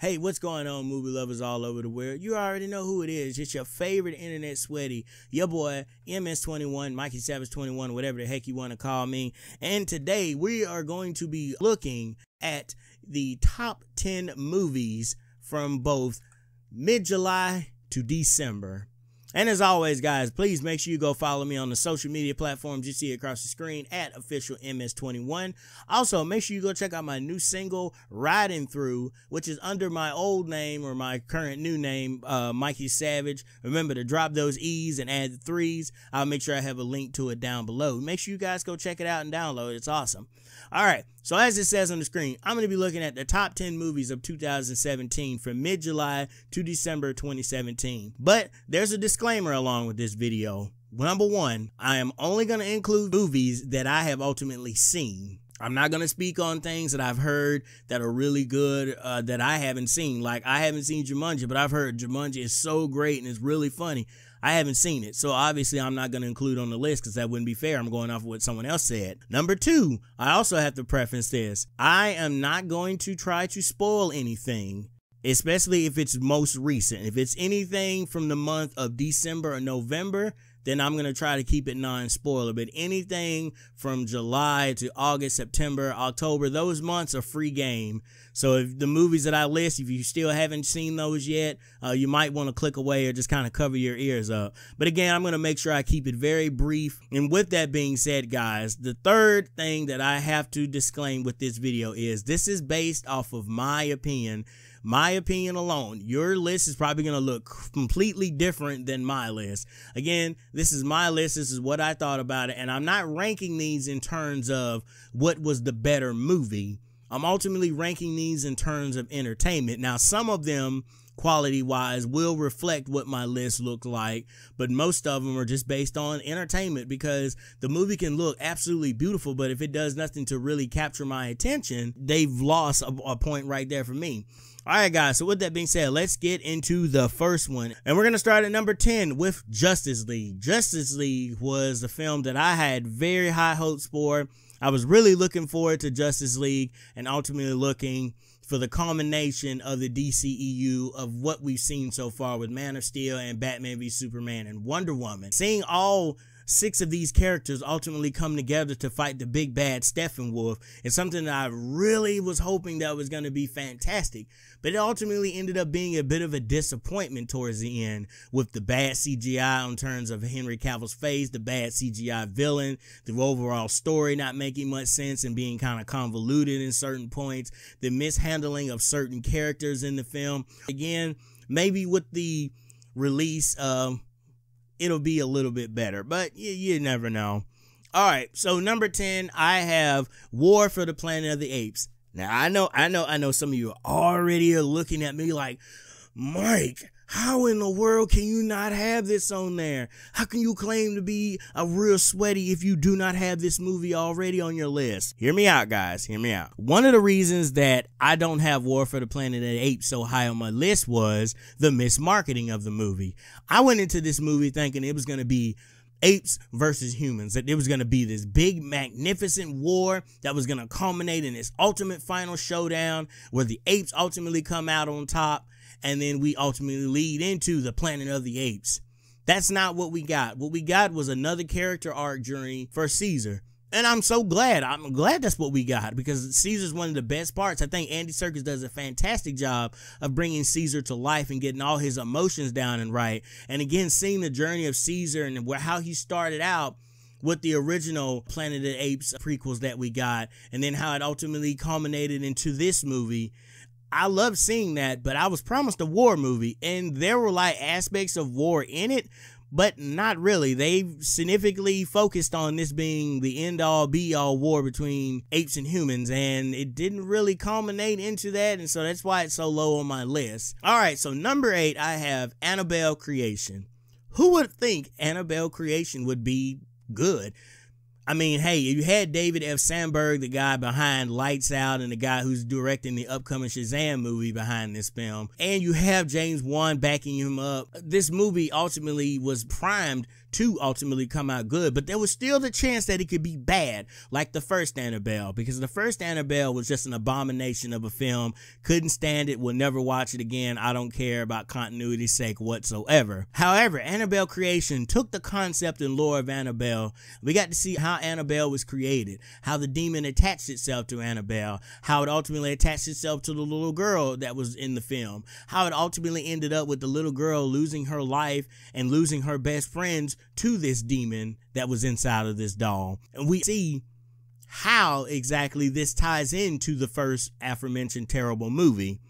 Hey, what's going on, movie lovers all over the world? You already know who it is. It's your favorite internet sweaty, your boy, MS21, Mikey Savage 21, whatever the heck you want to call me. And today we are going to be looking at the top 10 movies from both mid-July to December. And as always, guys, please make sure you go follow me on the social media platforms you see across the screen at official MS21. Also, make sure you go check out my new single, Ridin, Thru, which is under my old name or my current new name, Mikey Savage. Remember to drop those E's and add the 3's. I'll make sure I have a link to it down below. Make sure you guys go check it out and download it. It's awesome. All right, so as it says on the screen, I'm going to be looking at the top 10 movies of 2017 from mid-July to December 2017. But there's a disclaimer along with this video. Number one, I am only going to include movies that I have ultimately seen. I'm not going to speak on things that I've heard that are really good that I haven't seen. Like, I haven't seen Jumanji, but I've heard Jumanji is so great and it's really funny. I haven't seen it, so obviously I'm not going to include on the list because that wouldn't be fair. I'm going off of what someone else said. Number two, I also have to preface this. I am not going to try to spoil anything, especially if it's most recent. If it's anything from the month of December or November, then I'm going to try to keep it non-spoiler. But anything from July to August, September, October, those months are free game. So if the movies that I list, if you still haven't seen those yet, you might want to click away or just kind of cover your ears up. But again, I'm going to make sure I keep it very brief. And with that being said, guys, the third thing that I have to disclaim with this video is this is based off of my opinion. My opinion alone. Your list is probably going to look completely different than my list. Again, this is my list. This is what I thought about it. And I'm not ranking these in terms of what was the better movie. I'm ultimately ranking these in terms of entertainment. Now, some of them, quality-wise, will reflect what my list looked like, but most of them are just based on entertainment because the movie can look absolutely beautiful, but if it does nothing to really capture my attention, they've lost a point right there for me. All right, guys, so with that being said, let's get into the first one. And we're going to start at number 10 with Justice League. Justice League was the film that I had very high hopes for. I was really looking forward to Justice League and ultimately looking for the culmination of the DCEU of what we've seen so far with Man of Steel and Batman v Superman and Wonder Woman. Seeing all 6 of these characters ultimately come together to fight the big bad Steppenwolf is something that I really was hoping that was going to be fantastic, but it ultimately ended up being a bit of a disappointment towards the end with the bad CGI in terms of Henry Cavill's face, the bad CGI villain, the overall story not making much sense and being kind of convoluted in certain points, the mishandling of certain characters in the film. Again, maybe with the release it'll be a little bit better, but you never know. All right, so number 10, I have War for the Planet of the Apes. Now, I know some of you already are looking at me like, Mike, how in the world can you not have this on there? How can you claim to be a real sweaty if you do not have this movie already on your list? Hear me out, guys. Hear me out. One of the reasons that I don't have War for the Planet of the Apes so high on my list was the mismarketing of the movie. I went into this movie thinking it was going to be apes versus humans, that there was going to be this big magnificent war that was going to culminate in this ultimate final showdown where the apes ultimately come out on top. And then we ultimately lead into the Planet of the Apes. That's not what we got. What we got was another character arc journey for Caesar. And I'm so glad. I'm glad that's what we got because Caesar's one of the best parts. I think Andy Serkis does a fantastic job of bringing Caesar to life and getting all his emotions down and right. And again, seeing the journey of Caesar and how he started out with the original Planet of the Apes prequels that we got, and then how it ultimately culminated into this movie. I love seeing that, but I was promised a war movie, and there were like aspects of war in it, but not really. They significantly focused on this being the end-all, be-all war between apes and humans, and it didn't really culminate into that, and so that's why it's so low on my list. All right, so number 8, I have Annabelle Creation. Who would think Annabelle Creation would be good? I mean, hey, you had David F. Sandberg, the guy behind Lights Out and the guy who's directing the upcoming Shazam movie behind this film, and you have James Wan backing him up. This movie ultimately was primed to ultimately come out good, but there was still the chance that it could be bad, like the first Annabelle, because the first Annabelle was just an abomination of a film. Couldn't stand it, will never watch it again. I don't care about continuity's sake whatsoever. However, Annabelle Creation took the concept and lore of Annabelle. We got to see how Annabelle was created, how the demon attached itself to Annabelle, how it ultimately attached itself to the little girl that was in the film, how it ultimately ended up with the little girl losing her life and losing her best friends to this demon that was inside of this doll. And we see how exactly this ties into the first aforementioned terrible movie.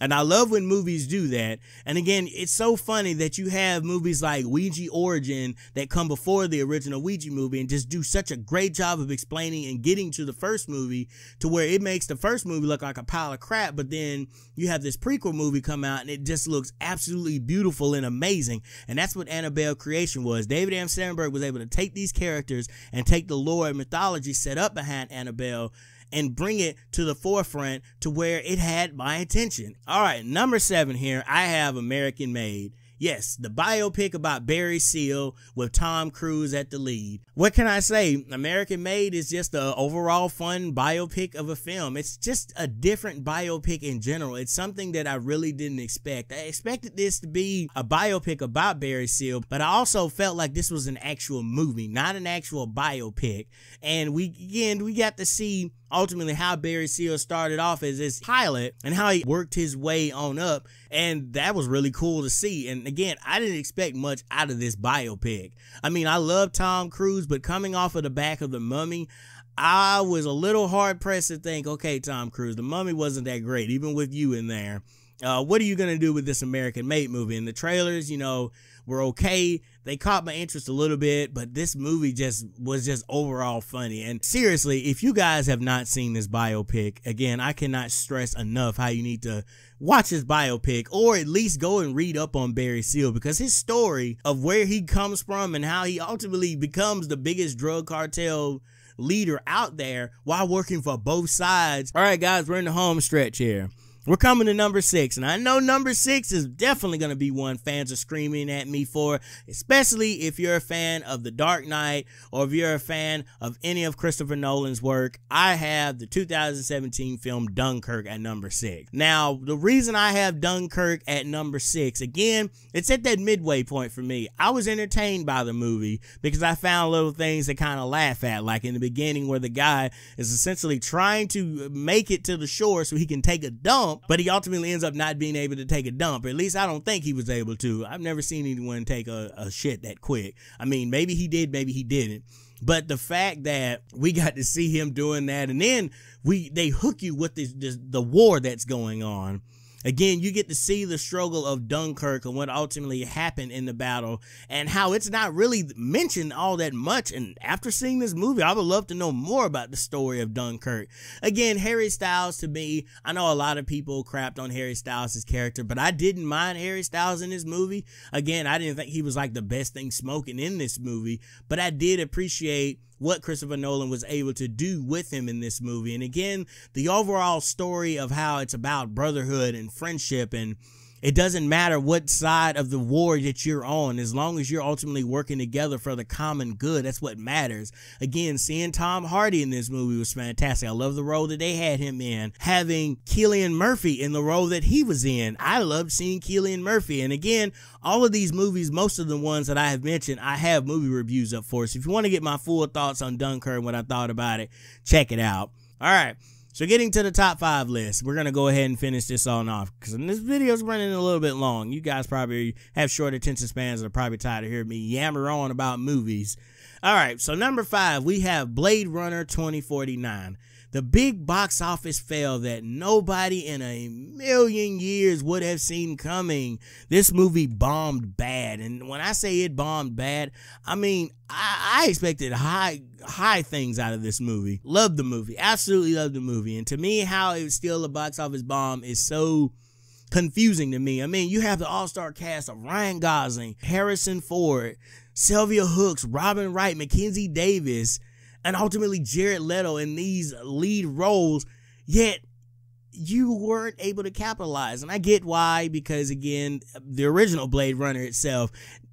And I love when movies do that. And again, it's so funny that you have movies like Ouija Origin that come before the original Ouija movie and just do such a great job of explaining and getting to the first movie to where it makes the first movie look like a pile of crap. But then you have this prequel movie come out and it just looks absolutely beautiful and amazing. And that's what Annabelle Creation was. David M. Sandberg was able to take these characters and take the lore and mythology set up behind Annabelle and bring it to the forefront to where it had my attention. All right, number 7 here, I have American Made. Yes, the biopic about Barry Seal with Tom Cruise at the lead. What can I say? American Made is just an overall fun biopic of a film. It's just a different biopic in general. It's something that I really didn't expect. I expected this to be a biopic about Barry Seal, but I also felt like this was an actual movie, not an actual biopic. And we got to see ultimately how Barry Seal started off as this pilot and how he worked his way on up, and that was really cool to see. And again, I didn't expect much out of this biopic. I mean, I love Tom Cruise, but coming off of the back of The Mummy, I was a little hard pressed to think, okay, Tom Cruise, The Mummy wasn't that great, even with you in there. What are you going to do with this American Made movie? And the trailers, were okay. They caught my interest a little bit, but this movie was just overall funny. And seriously, if you guys have not seen this biopic, again, I cannot stress enough how you need to watch this biopic, or at least go and read up on Barry Seal, because his story of where he comes from and how he ultimately becomes the biggest drug cartel leader out there while working for both sides. All right, guys, we're in the home stretch here. We're coming to number 6, and I know number 6 is definitely going to be one fans are screaming at me for, especially if you're a fan of The Dark Knight or if you're a fan of any of Christopher Nolan's work. I have the 2017 film Dunkirk at number 6. Now, the reason I have Dunkirk at number 6, again, it's at that midway point for me. I was entertained by the movie because I found little things to kind of laugh at, like in the beginning where the guy is essentially trying to make it to the shore so he can take a dump, but he ultimately ends up not being able to take a dump. Or at least I don't think he was able to. I've never seen anyone take a shit that quick. I mean, maybe he did, maybe he didn't. But the fact that we got to see him doing that, and then they hook you with the war that's going on. Again, you get to see the struggle of Dunkirk and what ultimately happened in the battle and how it's not really mentioned all that much. And after seeing this movie, I would love to know more about the story of Dunkirk. Again, Harry Styles, to me, I know a lot of people crapped on Harry Styles' character, but I didn't mind Harry Styles in this movie. Again, I didn't think he was like the best thing smoking in this movie, but I did appreciate what Christopher Nolan was able to do with him in this movie. And again, the overall story of how it's about brotherhood and friendship, and it doesn't matter what side of the war that you're on, as long as you're ultimately working together for the common good. That's what matters. Again, seeing Tom Hardy in this movie was fantastic. I love the role that they had him in. Having Cillian Murphy in the role that he was in, I loved seeing Cillian Murphy. And again, all of these movies, most of the ones that I have mentioned, I have movie reviews up for. So if you want to get my full thoughts on Dunkirk and what I thought about it, check it out. All right. So getting to the top 5 list, we're going to go ahead and finish this on off because this video is running a little bit long. You guys probably have short attention spans and are probably tired of hearing me yammer on about movies. All right, so number 5, we have Blade Runner 2049. The big box office fail that nobody in a million years would have seen coming. This movie bombed bad. And when I say it bombed bad, I mean, I expected high things out of this movie. Loved the movie. Absolutely loved the movie. And to me, how it was still a box office bomb is so confusing to me. I mean, you have the all-star cast of Ryan Gosling, Harrison Ford, Sylvia Hooks, Robin Wright, Mackenzie Davis, and ultimately Jared Leto in these lead roles, yet you weren't able to capitalize. And I get why, because again, the original Blade Runner itself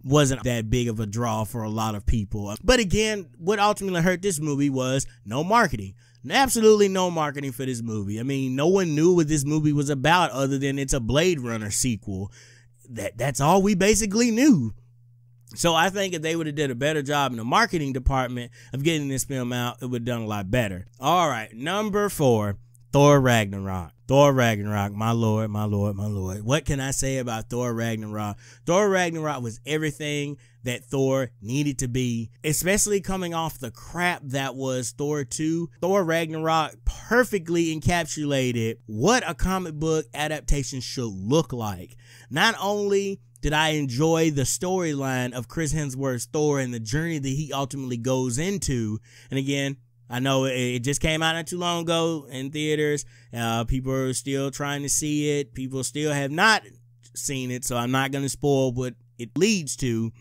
wasn't that big of a draw for a lot of people. But again, what ultimately hurt this movie was no marketing. Absolutely no marketing for this movie. I mean, no one knew what this movie was about other than it's a Blade Runner sequel. That's all we basically knew. So I think if they would have did a better job in the marketing department of getting this film out, it would have done a lot better. All right, number 4, Thor Ragnarok. Thor Ragnarok, my lord, my lord, my lord. What can I say about Thor Ragnarok? Thor Ragnarok was everything that Thor needed to be, especially coming off the crap that was Thor 2. Thor Ragnarok perfectly encapsulated what a comic book adaptation should look like. Not only did I enjoy the storyline of Chris Hemsworth's Thor and the journey that he ultimately goes into, and again, I know it just came out not too long ago in theaters. People are still trying to see it. People still have not seen it, so I'm not going to spoil what it leads to.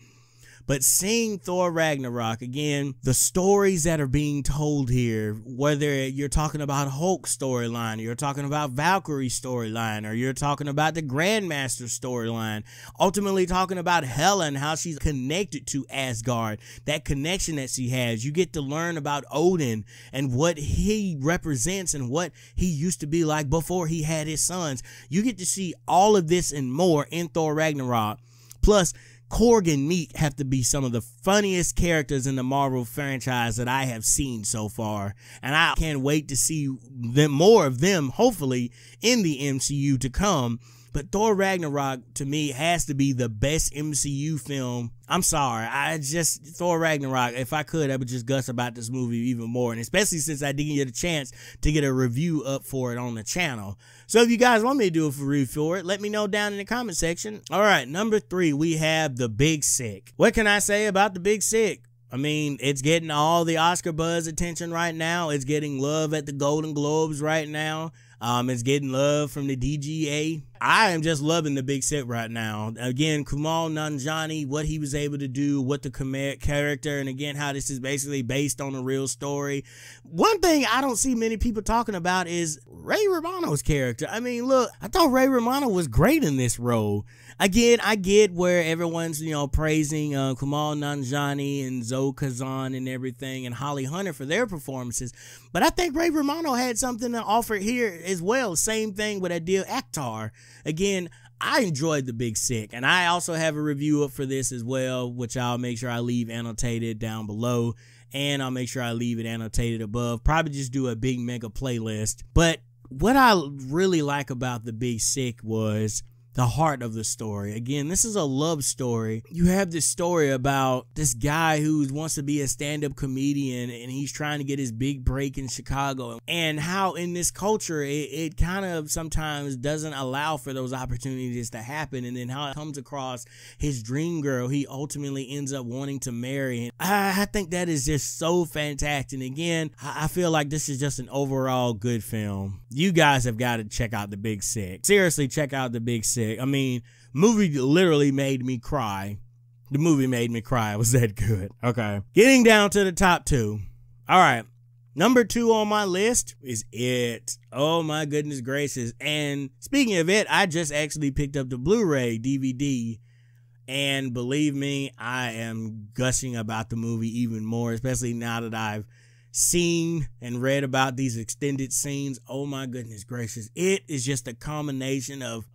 But seeing Thor Ragnarok, again, the stories that are being told here, whether you're talking about Hulk's storyline, or you're talking about Valkyrie's storyline, or you're talking about the Grandmaster storyline, ultimately talking about Hela and how she's connected to Asgard, that connection that she has. You get to learn about Odin and what he represents and what he used to be like before he had his sons. You get to see all of this and more in Thor Ragnarok. Plus, Korg and Meek have to be some of the funniest characters in the Marvel franchise that I have seen so far. And I can't wait to see more of them, hopefully, in the MCU to come. But Thor Ragnarok, to me, has to be the best MCU film. I'm sorry. Thor Ragnarok, if I could, I would just gush about this movie even more. And especially since I didn't get a chance to get a review up for it on the channel. So if you guys want me to do a review for it, let me know down in the comment section. All right, number 3, we have The Big Sick. What can I say about The Big Sick? I mean, it's getting all the Oscar buzz attention right now. It's getting love at the Golden Globes right now. It's getting love from the DGA. I am just loving The Big Sick right now. Again, Kumail Nanjiani, what he was able to do, what the character, and again, how this is basically based on a real story. One thing I don't see many people talking about is Ray Romano's character. I mean, look, I thought Ray Romano was great in this role. Again, I get where everyone's, praising Kumail Nanjiani and Zoe Kazan and everything and Holly Hunter for their performances. But I think Ray Romano had something to offer here as well. Same thing with Adil Akhtar. Again, I enjoyed The Big Sick, and I also have a review up for this as well, which I'll make sure I leave annotated down below, and I'll make sure I leave it annotated above. Probably just do a big mega playlist. But what I really like about The Big Sick was the heart of the story. Again, this is a love story. You have this story about this guy who wants to be a stand-up comedian and he's trying to get his big break in Chicago, and how in this culture it kind of sometimes doesn't allow for those opportunities to happen, and then how it comes across his dream girl he ultimately ends up wanting to marry. And I think that is just so fantastic. And again, I feel like this is just an overall good film. You guys have got to check out The Big Sick. Seriously, check out The Big Sick. I mean, movie literally made me cry. The movie made me cry. It was that good. Okay. Getting down to the top 2. All right. Number 2 on my list is It. Oh my goodness gracious. And speaking of It, I just actually picked up the Blu-ray DVD. And believe me, I am gushing about the movie even more, especially now that I've seen and read about these extended scenes. Oh my goodness gracious. It is just a combination of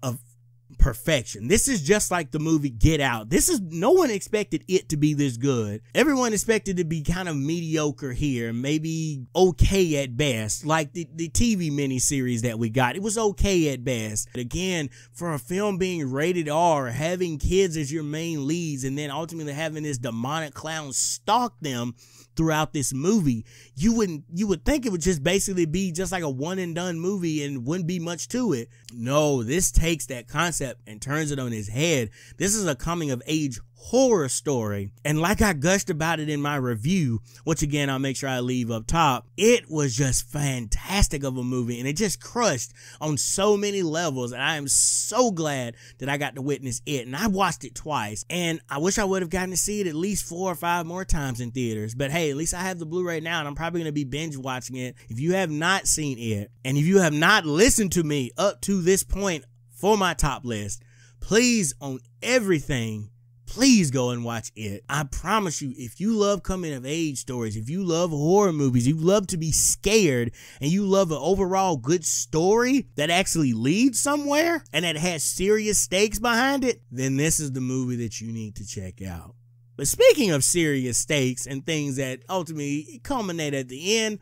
perfection. This is just like the movie Get Out. No one expected it to be this good. Everyone expected it to be kind of mediocre here, maybe okay at best, like the TV miniseries that we got. It was okay at best. But again, for a film being rated R, having kids as your main leads, and then ultimately having this demonic clown stalk them throughout this movie, you would think it would just basically be just like a one and done movie and wouldn't be much to it. No, this takes that concept and turns it on its head. This is a coming of age horror story, and like I gushed about it in my review, which again I'll make sure I leave up top, it was just fantastic of a movie, and it just crushed on so many levels. And I am so glad that I got to witness it, and I watched it twice, and I wish I would have gotten to see it at least 4 or 5 more times in theaters. But hey, at least I have the Blu-ray now, and I'm probably going to be binge watching it. If you have not seen it, and if you have not listened to me up to this point for my top list, please, on everything, please go and watch it. I promise you, if you love coming of age stories, if you love horror movies, you love to be scared, and you love an overall good story that actually leads somewhere and that has serious stakes behind it, then this is the movie that you need to check out. But speaking of serious stakes and things that ultimately culminate at the end,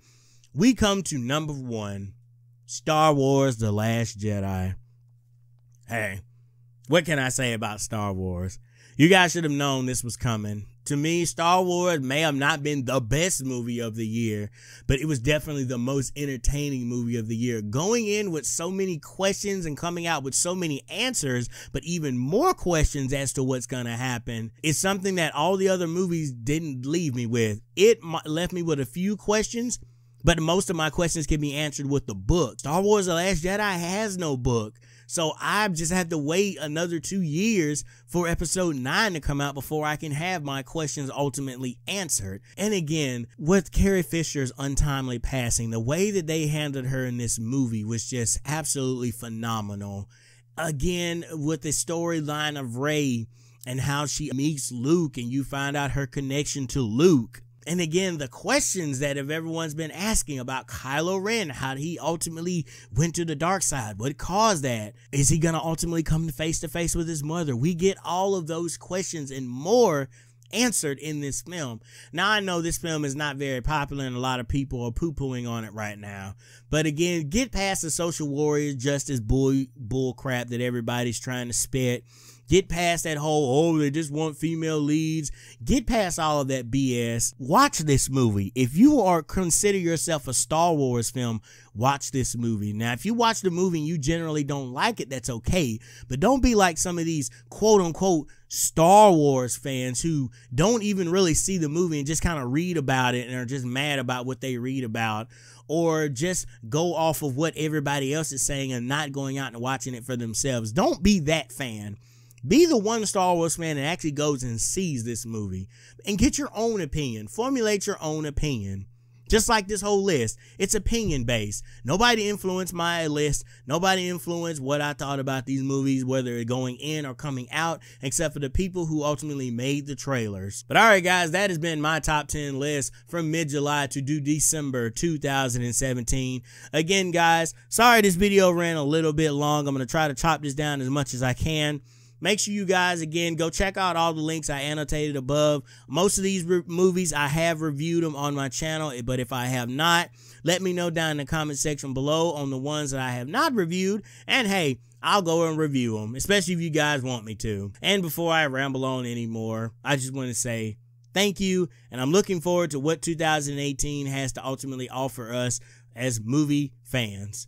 we come to number 1, Star Wars: The Last Jedi. Hey, what can I say about Star Wars? You guys should have known this was coming. To me, Star Wars may have not been the best movie of the year, but it was definitely the most entertaining movie of the year. Going in with so many questions and coming out with so many answers, but even more questions as to what's going to happen, is something that all the other movies didn't leave me with. It left me with a few questions, but most of my questions can be answered with the book. Star Wars: The Last Jedi has no book. So I just had to wait another 2 years for episode 9 to come out before I can have my questions ultimately answered. And again, with Carrie Fisher's untimely passing, the way that they handled her in this movie was just absolutely phenomenal. Again, with the storyline of Rey and how she meets Luke and you find out her connection to Luke. And again, the questions that everyone's been asking about Kylo Ren, how he ultimately went to the dark side, what caused that? Is he going to ultimately come face to face with his mother? We get all of those questions and more answered in this film. Now, I know this film is not very popular and a lot of people are poo-pooing on it right now. But again, get past the social warrior justice bull crap that everybody's trying to spit. Get past that whole, oh, they just want female leads. Get past all of that BS. Watch this movie. If you consider yourself a Star Wars film, watch this movie. Now, if you watch the movie and you generally don't like it, that's okay. But don't be like some of these quote-unquote Star Wars fans who don't even really see the movie and just kind of read about it and are just mad about what they read about. Or just go off of what everybody else is saying and not going out and watching it for themselves. Don't be that fan. Be the one Star Wars fan that actually goes and sees this movie and get your own opinion. Formulate your own opinion. Just like this whole list, it's opinion based. Nobody influenced my list. Nobody influenced what I thought about these movies, whether they're going in or coming out, except for the people who ultimately made the trailers. But all right, guys, that has been my top 10 list from mid-July to December 2017. Again, guys, sorry this video ran a little bit long. I'm going to try to chop this down as much as I can. Make sure you guys, again, go check out all the links I annotated above. Most of these movies, I have reviewed them on my channel, but if I have not, let me know down in the comment section below on the ones that I have not reviewed, and hey, I'll go and review them, especially if you guys want me to. And before I ramble on anymore, I just want to say thank you, and I'm looking forward to what 2018 has to ultimately offer us as movie fans.